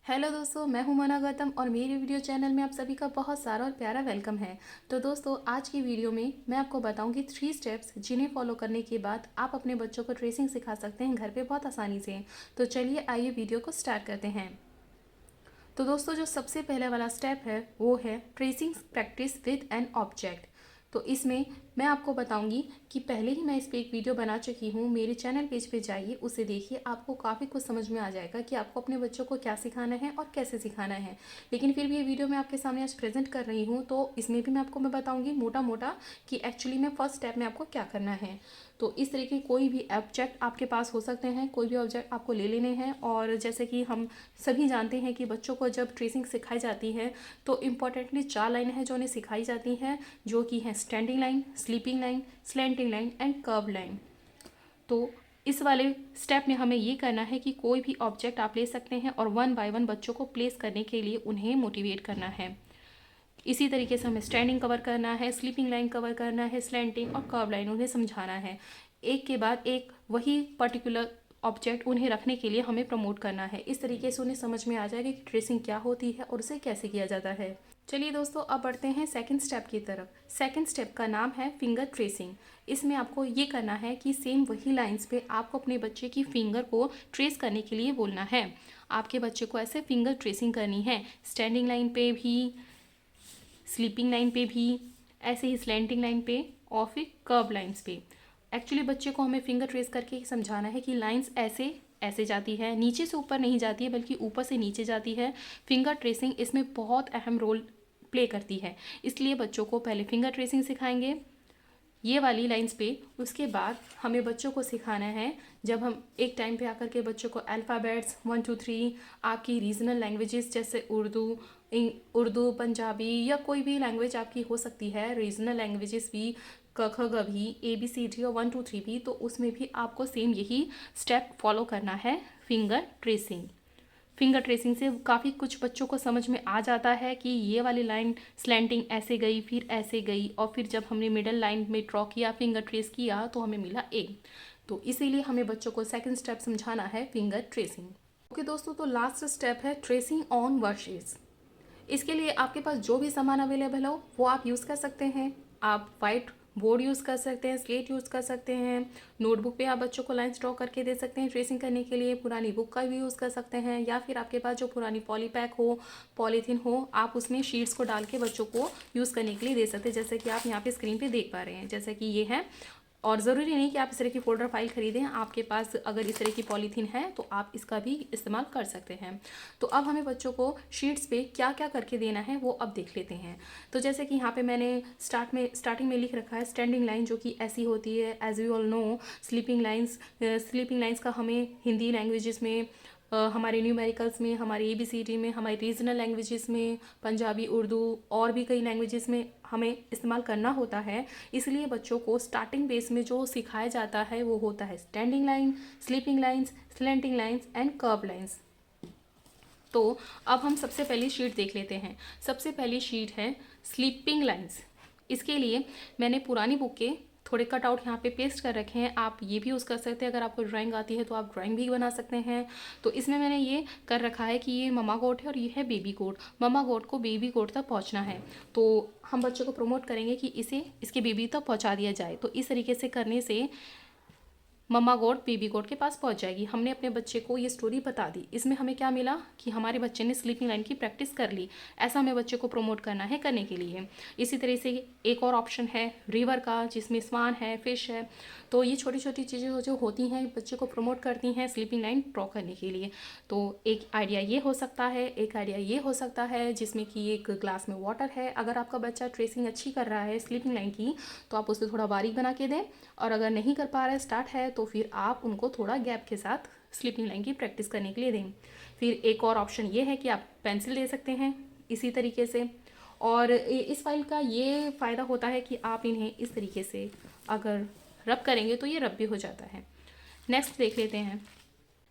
Hello दोस्तों, मैं हूं मना गौतम और मेरे वीडियो चैनल में आप सभी का बहुत सारा और प्यारा वेलकम है। तो दोस्तों, आज की वीडियो में मैं आपको बताऊंगी 3 स्टेप्स जिन्हें फॉलो करने के बाद आप अपने बच्चों को ट्रेसिंग सिखा सकते हैं घर पे बहुत आसानी से। तो चलिए आइए वीडियो को स्टार्ट करते हैं। तो दोस्तों, जो सबसे पहले वाला स्टेप है वो है tracing practice with an object. तो इसमें मैं आपको बताऊंगी कि पहले ही मैं इस पर एक वीडियो बना चुकी हूँ। मेरे चैनल पेज पे जाइए, उसे देखिए, आपको काफ़ी कुछ समझ में आ जाएगा कि आपको अपने बच्चों को क्या सिखाना है और कैसे सिखाना है। लेकिन फिर भी ये वीडियो मैं आपके सामने आज प्रेजेंट कर रही हूँ, तो इसमें भी मैं बताऊँगी मोटा मोटा कि एक्चुअली में फर्स्ट स्टेप में आपको क्या करना है। तो इस तरीके कोई भी ऑब्जेक्ट आपके पास हो सकते हैं, कोई भी ऑब्जेक्ट आपको ले लेने हैं। और जैसे कि हम सभी जानते हैं कि बच्चों को जब ट्रेसिंग सिखाई जाती है तो इम्पॉर्टेंटली 4 लाइन है जो उन्हें सिखाई जाती हैं, जो कि है standing line, sleeping line, slanting line and curve line. तो इस वाले स्टेप में हमें ये करना है कि कोई भी ऑब्जेक्ट आप ले सकते हैं और 1 बाय 1 बच्चों को प्लेस करने के लिए उन्हें मोटिवेट करना है। इसी तरीके से हमें स्टैंडिंग कवर करना है, स्लीपिंग लाइन कवर करना है, स्लैंटिंग और कर्व लाइन उन्हें समझाना है। एक के बाद एक वही पर्टिकुलर ऑब्जेक्ट उन्हें रखने के लिए हमें प्रमोट करना है। इस तरीके से उन्हें समझ में आ जाएगा कि ट्रेसिंग क्या होती है और उसे कैसे किया जाता है। चलिए दोस्तों, अब बढ़ते हैं सेकंड स्टेप की तरफ। सेकंड स्टेप का नाम है फिंगर ट्रेसिंग। इसमें आपको ये करना है कि सेम वही लाइंस पे आपको अपने बच्चे की फिंगर को ट्रेस करने के लिए बोलना है। आपके बच्चे को ऐसे फिंगर ट्रेसिंग करनी है, स्टैंडिंग लाइन पे भी, स्लीपिंग लाइन पे भी, ऐसे ही स्लैंटिंग लाइन पे और फिर कर्व लाइंस पे। एक्चुअली बच्चे को हमें फिंगर ट्रेस करके ही समझाना है कि लाइंस ऐसे ऐसे जाती है, नीचे से ऊपर नहीं जाती है बल्कि ऊपर से नीचे जाती है। फिंगर ट्रेसिंग इसमें बहुत अहम रोल प्ले करती है। इसलिए बच्चों को पहले फिंगर ट्रेसिंग सिखाएंगे ये वाली लाइंस पे। उसके बाद हमें बच्चों को सिखाना है, जब हम एक टाइम पे आकर के बच्चों को अल्फ़ाबेट्स 1 2 3 आपकी रीजनल लैंग्वेजेस जैसे उर्दू, पंजाबी या कोई भी लैंग्वेज आपकी हो सकती है, रीजनल लैंग्वेजेस भी, क ख ग भी, ABCD और 1 2 3 भी, तो उसमें भी आपको सेम यही स्टेप फॉलो करना है, फिंगर ट्रेसिंग। फिंगर ट्रेसिंग से काफ़ी कुछ बच्चों को समझ में आ जाता है कि ये वाली लाइन स्लैंटिंग ऐसे गई, फिर ऐसे गई, और फिर जब हमने मिडल लाइन में ड्रॉ किया, फिंगर ट्रेस किया, तो हमें मिला ए। तो इसीलिए हमें बच्चों को सेकंड स्टेप समझाना है फिंगर ट्रेसिंग। ओके दोस्तों, तो लास्ट स्टेप है ट्रेसिंग ऑन वर्सेस। इसके लिए आपके पास जो भी सामान अवेलेबल हो वो आप यूज़ कर सकते हैं। आप वाइट बोर्ड यूज़ कर सकते हैं, स्लेट यूज़ कर सकते हैं, नोटबुक पे आप बच्चों को लाइंस ड्रॉ करके दे सकते हैं ट्रेसिंग करने के लिए, पुरानी बुक का भी यूज़ कर सकते हैं, या फिर आपके पास जो पुरानी पॉलीपैक हो, पॉलीथीन हो, आप उसमें शीट्स को डाल के बच्चों को यूज़ करने के लिए दे सकते हैं, जैसे कि आप यहाँ पे स्क्रीन पे देख पा रहे हैं, जैसे कि ये है। और ज़रूरी नहीं कि आप इस तरह की फ़ोल्डर फाइल ख़रीदें, आपके पास अगर इस तरह की पॉलीथीन है तो आप इसका भी इस्तेमाल कर सकते हैं। तो अब हमें बच्चों को शीट्स पे क्या क्या करके देना है वो अब देख लेते हैं। तो जैसे कि यहाँ पे मैंने स्टार्टिंग में लिख रखा है स्टैंडिंग लाइन, जो कि ऐसी होती है as you all know. Sleeping lines का हमें हिंदी लैंग्वेजेस में, हमारे न्यूमेरिकल्स में, हमारे ABCD में, हमारी रीजनल लैंग्वेजेस में, पंजाबी, उर्दू और भी कई लैंग्वेजेस में हमें इस्तेमाल करना होता है। इसलिए बच्चों को स्टार्टिंग बेस में जो सिखाया जाता है वो होता है standing line, sleeping lines, slanting lines and curve lines. तो अब हम सबसे पहली शीट देख लेते हैं। सबसे पहली शीट है स्लीपिंग लाइंस। इसके लिए मैंने पुरानी बुक के थोड़े कटआउट यहाँ पे पेस्ट कर रखे हैं। आप ये भी यूज़ कर सकते हैं, अगर आपको ड्राइंग आती है तो आप ड्राइंग भी बना सकते हैं। तो इसमें मैंने ये कर रखा है कि ये ममा गोट है और ये है बेबी गोट। ममा गोट को बेबी गोट तक पहुँचना है, तो हम बच्चों को प्रमोट करेंगे कि इसे इसके बेबी तक पहुँचा दिया जाए। तो इस तरीके से करने से मम्मा गोट बेबी गोट के पास पहुंच जाएगी। हमने अपने बच्चे को ये स्टोरी बता दी। इसमें हमें क्या मिला कि हमारे बच्चे ने स्लीपिंग लाइन की प्रैक्टिस कर ली। ऐसा हमें बच्चे को प्रमोट करना है, करने के लिए। इसी तरह से एक और ऑप्शन है रिवर का, जिसमें स्वान है, फिश है। तो ये छोटी छोटी चीज़ें जो होती हैं बच्चे को प्रमोट करती हैं स्लीपिंग लाइन ड्रॉ करने के लिए। तो एक आइडिया ये हो सकता है, एक आइडिया ये हो सकता है जिसमें कि एक ग्लास में वाटर है। अगर आपका बच्चा ट्रेसिंग अच्छी कर रहा है स्लीपिंग लाइन की तो आप उसे थोड़ा बारीक बना के दें, और अगर नहीं कर पा रहा है, स्टार्ट है, तो फिर आप उनको थोड़ा गैप के साथ स्लीपिंग लाइन की प्रैक्टिस करने के लिए दें। फिर एक और ऑप्शन ये है कि आप पेंसिल दे सकते हैं इसी तरीके से। और इस फाइल का ये फ़ायदा होता है कि आप इन्हें इस तरीके से अगर रब करेंगे तो ये रब भी हो जाता है। नेक्स्ट देख लेते हैं।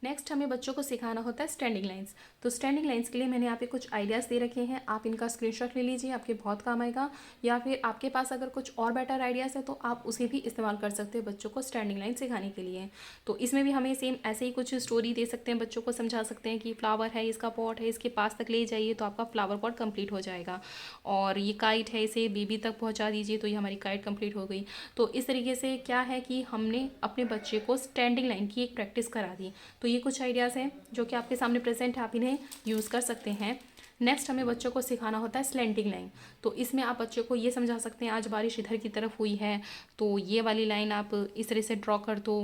नेक्स्ट हमें बच्चों को सिखाना होता है स्टैंडिंग लाइंस। तो स्टैंडिंग लाइंस के लिए मैंने यहाँ पे कुछ आइडियाज़ दे रखे हैं, आप इनका स्क्रीनशॉट ले लीजिए, आपके बहुत काम आएगा। या फिर आपके पास अगर कुछ और बेटर आइडियाज़ है तो आप उसे भी इस्तेमाल कर सकते हैं बच्चों को स्टैंडिंग लाइन सिखाने के लिए। तो इसमें भी हमें सेम ऐसे ही कुछ स्टोरी दे सकते हैं, बच्चों को समझा सकते हैं कि फ्लावर है, इसका पॉट है, इसके पास तक ले जाइए तो आपका फ्लावर पॉट कंप्लीट हो जाएगा। और ये काइट है, इसे बेबी तक पहुँचा दीजिए तो ये हमारी काइट कंप्लीट हो गई। तो इस तरीके से क्या है कि हमने अपने बच्चे को स्टैंडिंग लाइन की एक प्रैक्टिस करा दी। तो ये कुछ आइडियाज़ हैं जो कि आपके सामने प्रेजेंट है, आप इन्हें यूज़ कर सकते हैं। नेक्स्ट हमें बच्चों को सिखाना होता है स्लैंटिंग लाइन। तो इसमें आप बच्चों को ये समझा सकते हैं, आज बारिश इधर की तरफ हुई है तो ये वाली लाइन आप इस तरह से ड्रॉ कर दो,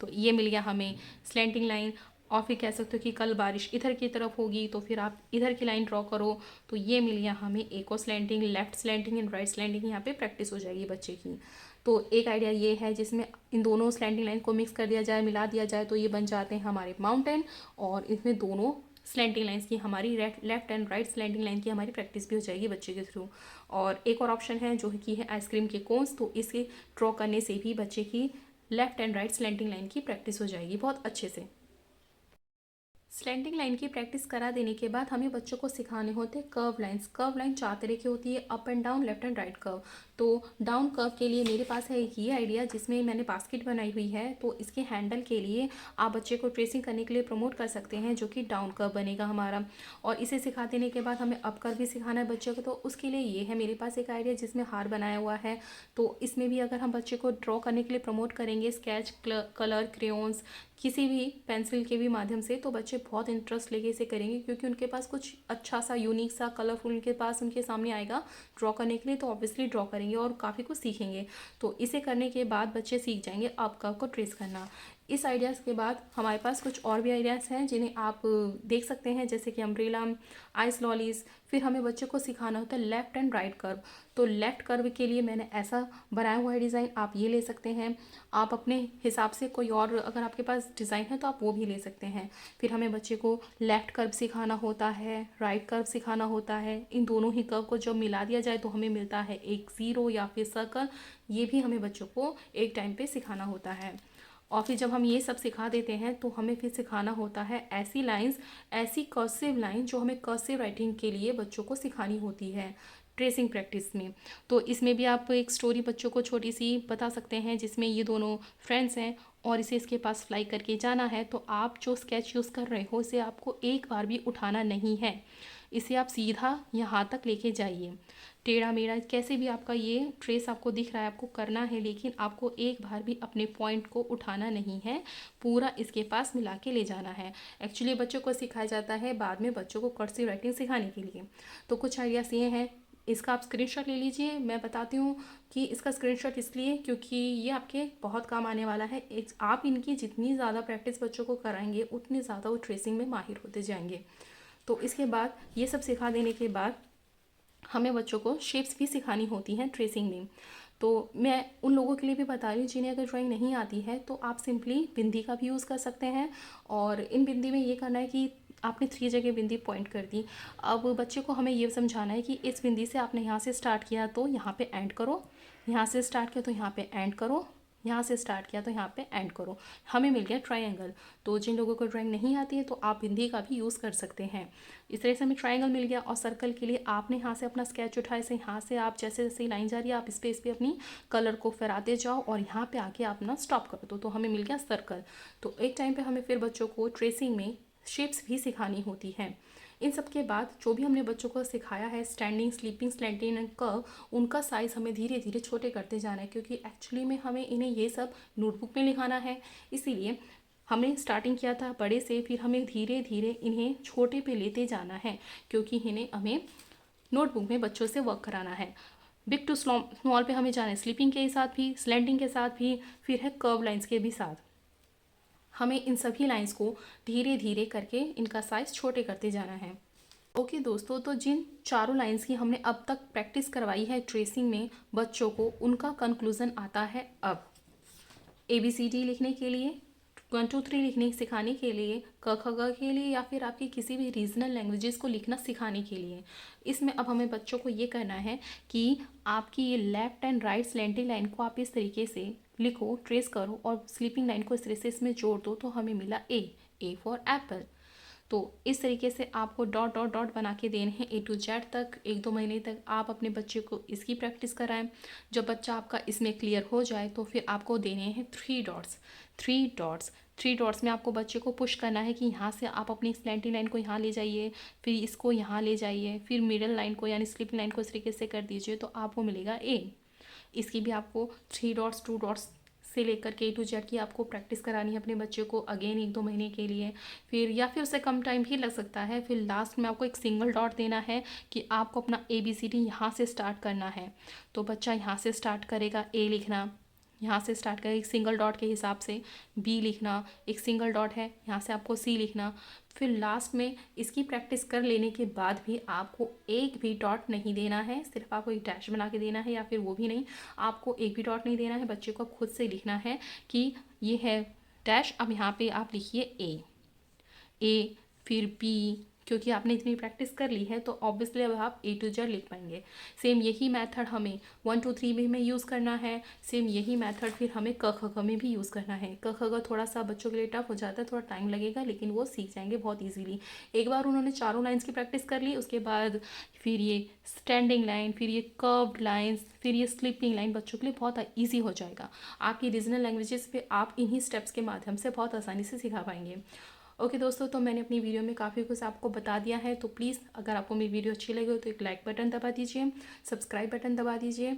तो ये मिल गया हमें स्लैंटिंग लाइन। और फिर कह सकते हो कि कल बारिश इधर की तरफ होगी तो फिर आप इधर की लाइन ड्रॉ करो, तो ये मिल गया हमें एक और slanting, left slanting and right slanting यहाँ पे प्रैक्टिस हो जाएगी बच्चे की। तो एक आइडिया ये है जिसमें इन दोनों स्लैंटिंग लाइन को मिक्स कर दिया जाए, मिला दिया जाए, तो ये बन जाते हैं हमारे माउंटेन। और इसमें दोनों स्लैंटिंग लाइन्स की हमारी left and right slanting line की हमारी प्रैक्टिस भी हो जाएगी बच्चे के थ्रू। और एक और ऑप्शन है जो कि है आइसक्रीम के कोन्स, तो इसे ड्रॉ करने से भी बच्चे की left and right slanting line की प्रैक्टिस हो जाएगी बहुत अच्छे से। स्लैंटिंग लाइन की प्रैक्टिस करा देने के बाद हमें बच्चों को सिखाने होते हैं कर्व लाइंस। कर्व लाइन 4 तरह की होती है, up and down, left and right curve. तो डाउन कर्व के लिए मेरे पास है एक ये आइडिया जिसमें मैंने बास्केट बनाई हुई है, तो इसके हैंडल के लिए आप बच्चे को ट्रेसिंग करने के लिए प्रमोट कर सकते हैं, जो कि डाउन कर्व बनेगा हमारा। और इसे सिखा देने के बाद हमें अप कर्व भी सिखाना है बच्चे को, तो उसके लिए ये है मेरे पास एक आइडिया जिसमें हार बनाया हुआ है। तो इसमें भी अगर हम बच्चे को ड्रॉ करने के लिए प्रमोट करेंगे स्केच, कलर, क्रेयॉन्स, किसी भी पेंसिल के भी माध्यम से, तो बच्चे बहुत इंटरेस्ट लेके इसे करेंगे, क्योंकि उनके पास कुछ अच्छा सा यूनिक सा कलरफुल उनके सामने आएगा ड्रॉ करने के लिए, तो ऑब्वियसली ड्रॉ करेंगे और काफ़ी कुछ सीखेंगे। तो इसे करने के बाद बच्चे सीख जाएंगे अप कर्व को ट्रेस करना। इस आइडियाज़ के बाद हमारे पास कुछ और भी आइडियाज़ हैं जिन्हें आप देख सकते हैं, जैसे कि अम्ब्रेला, आइस लॉलीज। फिर हमें बच्चों को सिखाना होता है लेफ्ट एंड राइट कर्व। तो लेफ्ट कर्व के लिए मैंने ऐसा बनाया हुआ है डिज़ाइन, आप ये ले सकते हैं। आप अपने हिसाब से कोई और अगर आपके पास डिज़ाइन है तो आप वो भी ले सकते हैं। फिर हमें बच्चे को लेफ़्ट कर्व सिखाना होता है, राइट कर्व सिखाना होता है। इन दोनों ही कर्व को जब मिला दिया जाए तो हमें मिलता है एक ज़ीरो या फिर सर्कल। ये भी हमें बच्चों को एक टाइम पे सिखाना होता है। और फिर जब हम ये सब सिखा देते हैं तो हमें फिर सिखाना होता है ऐसी लाइंस, ऐसी कर्सिव लाइन जो हमें कर्सिव राइटिंग के लिए बच्चों को सिखानी होती है ट्रेसिंग प्रैक्टिस में। तो इसमें भी आप एक स्टोरी बच्चों को छोटी सी बता सकते हैं, जिसमें ये दोनों फ्रेंड्स हैं और इसे इसके पास फ्लाई करके जाना है। तो आप जो स्केच यूज़ कर रहे हो इसे आपको एक बार भी उठाना नहीं है, इसे आप सीधा यहाँ तक लेके जाइए। टेढ़ा मेढ़ा कैसे भी आपका ये ट्रेस आपको दिख रहा है, आपको करना है, लेकिन आपको एक बार भी अपने पॉइंट को उठाना नहीं है, पूरा इसके पास मिला के ले जाना है। एक्चुअली बच्चों को सिखाया जाता है बाद में बच्चों को कर्सिव राइटिंग सिखाने के लिए। तो कुछ आइडियाज़ ये हैं, इसका आप स्क्रीनशॉट ले लीजिए। मैं बताती हूँ कि इसका स्क्रीनशॉट इसलिए क्योंकि ये आपके बहुत काम आने वाला है। आप इनकी जितनी ज़्यादा प्रैक्टिस बच्चों को कराएंगे उतनी ज़्यादा वो ट्रेसिंग में माहिर होते जाएंगे। तो इसके बाद ये सब सिखा देने के बाद हमें बच्चों को शेप्स भी सिखानी होती हैं ट्रेसिंग में। तो मैं उन लोगों के लिए भी बता रही हूँ जिन्हें अगर ड्राइंग नहीं आती है, तो आप सिंपली बिंदी का भी यूज़ कर सकते हैं। और इन बिंदी में ये करना है कि आपने 3 जगह बिंदी पॉइंट कर दी। अब बच्चे को हमें ये समझाना है कि इस बिंदी से आपने यहाँ से स्टार्ट किया तो यहाँ पे एंड करो, यहाँ से स्टार्ट किया तो यहाँ पे एंड करो, यहाँ से स्टार्ट किया तो यहाँ पे एंड करो। हमें मिल गया ट्रायंगल। तो जिन लोगों को ड्राइंग नहीं आती है तो आप बिंदी का भी यूज़ कर सकते हैं। इस तरह से हमें ट्रायंगल मिल गया। और सर्कल के लिए आपने यहाँ से अपना स्केच उठाए से यहाँ से आप जैसे जैसे लाइन जा रही है आप इस पे अपनी कलर को फहराते जाओ और यहाँ पे आके आप अपना स्टॉप कर दो, तो हमें मिल गया सर्कल। तो एक टाइम पे हमें फिर बच्चों को ट्रेसिंग में शेप्स भी सिखानी होती हैं। इन सब के बाद जो भी हमने बच्चों को सिखाया है standing, sleeping, slanting and curve, उनका साइज़ हमें धीरे धीरे छोटे करते जाना है, क्योंकि एक्चुअली में हमें इन्हें ये सब नोटबुक में लिखाना है। इसीलिए हमने स्टार्टिंग किया था बड़े से, फिर हमें धीरे धीरे इन्हें छोटे पे लेते जाना है, क्योंकि इन्हें हमें नोटबुक में बच्चों से वर्क कराना है। बिग टू स्मॉल पे हमें जाना है स्लीपिंग के साथ भी, स्लैंटिंग के साथ भी, फिर है कर्व लाइंस के भी साथ। हमें इन सभी लाइंस को धीरे धीरे करके इनका साइज़ छोटे करते जाना है। ओके दोस्तों, तो जिन चारों लाइंस की हमने अब तक प्रैक्टिस करवाई है ट्रेसिंग में बच्चों को, उनका कंक्लूज़न आता है अब। ABCD लिखने के लिए, 1 2 3 लिखने सिखाने के लिए, क ख ग के लिए, या फिर आपकी किसी भी रीजनल लैंग्वेजेस को लिखना सिखाने के लिए, इसमें अब हमें बच्चों को ये करना है कि आपकी ये left and right slanting line को आप इस तरीके से लिखो, ट्रेस करो और स्लीपिंग लाइन को इस तरह से इसमें जोड़ दो, तो हमें मिला ए। A for apple। तो इस तरीके से आपको डॉट डॉट डॉट बना के देने हैं A to Z तक। 1-2 महीने तक आप अपने बच्चे को इसकी प्रैक्टिस कराएं। जब बच्चा आपका इसमें क्लियर हो जाए तो फिर आपको देने हैं 3 डॉट्स। 3 डॉट्स में आपको बच्चे को पुश करना है कि यहाँ से आप अपनी स्लैंटिंग लाइन को यहाँ ले जाइए, फिर इसको यहाँ ले जाइए, फिर मिडल लाइन को यानी स्लिपिंग लाइन को इस तरीके से कर दीजिए तो आपको मिलेगा A। इसकी भी आपको 3 डॉट्स 2 डॉट्स से लेकर के A to Z की आपको प्रैक्टिस करानी है अपने बच्चे को अगेन 1-2 महीने के लिए, फिर या फिर उससे कम टाइम भी लग सकता है। फिर लास्ट में आपको एक सिंगल डॉट देना है कि आपको अपना ABCD यहाँ से स्टार्ट करना है। तो बच्चा यहाँ से स्टार्ट करेगा A लिखना, यहाँ से स्टार्ट करेगा एक सिंगल डॉट के हिसाब से, B लिखना, एक सिंगल डॉट है यहाँ से आपको C लिखना। फिर लास्ट में इसकी प्रैक्टिस कर लेने के बाद भी आपको एक भी डॉट नहीं देना है, सिर्फ आपको एक डैश बना के देना है, या फिर वो भी नहीं, आपको एक भी डॉट नहीं देना है। बच्चे को खुद से लिखना है कि ये है डैश, अब यहाँ पे आप लिखिए ए, फिर बी, क्योंकि आपने इतनी प्रैक्टिस कर ली है तो ऑब्वियसली अब आप A to Z लिख पाएंगे। सेम यही मेथड हमें 1 2 3 में यूज़ करना है। सेम यही मेथड फिर हमें क ख ग में भी यूज़ करना है। क ख ग थोड़ा सा बच्चों के लिए टफ हो जाता है, थोड़ा टाइम लगेगा, लेकिन वो सीख जाएंगे बहुत ईजीली। एक बार उन्होंने चारों लाइन्स की प्रैक्टिस कर ली, उसके बाद फिर ये स्टैंडिंग लाइन, फिर ये कर्व्ड लाइन्स, फिर ये स्लिपिंग लाइन बच्चों के लिए बहुत ईजी हो जाएगा। आपकी रीजनल लैंग्वेजेस पे आप इन्हीं स्टेप्स के माध्यम से बहुत आसानी से सिखा पाएंगे। ओके दोस्तों, तो मैंने अपनी वीडियो में काफ़ी कुछ आपको बता दिया है। तो प्लीज़ अगर आपको मेरी वीडियो अच्छी लगी हो तो एक लाइक बटन दबा दीजिए, सब्सक्राइब बटन दबा दीजिए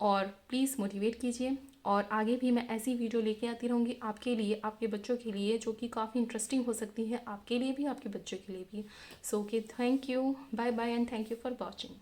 और प्लीज़ मोटिवेट कीजिए। और आगे भी मैं ऐसी वीडियो लेके आती रहूँगी आपके लिए, आपके बच्चों के लिए, जो कि काफ़ी इंटरेस्टिंग हो सकती है आपके लिए भी, आपके बच्चों के लिए भी। So okay, thank you, bye bye and thank you for watching.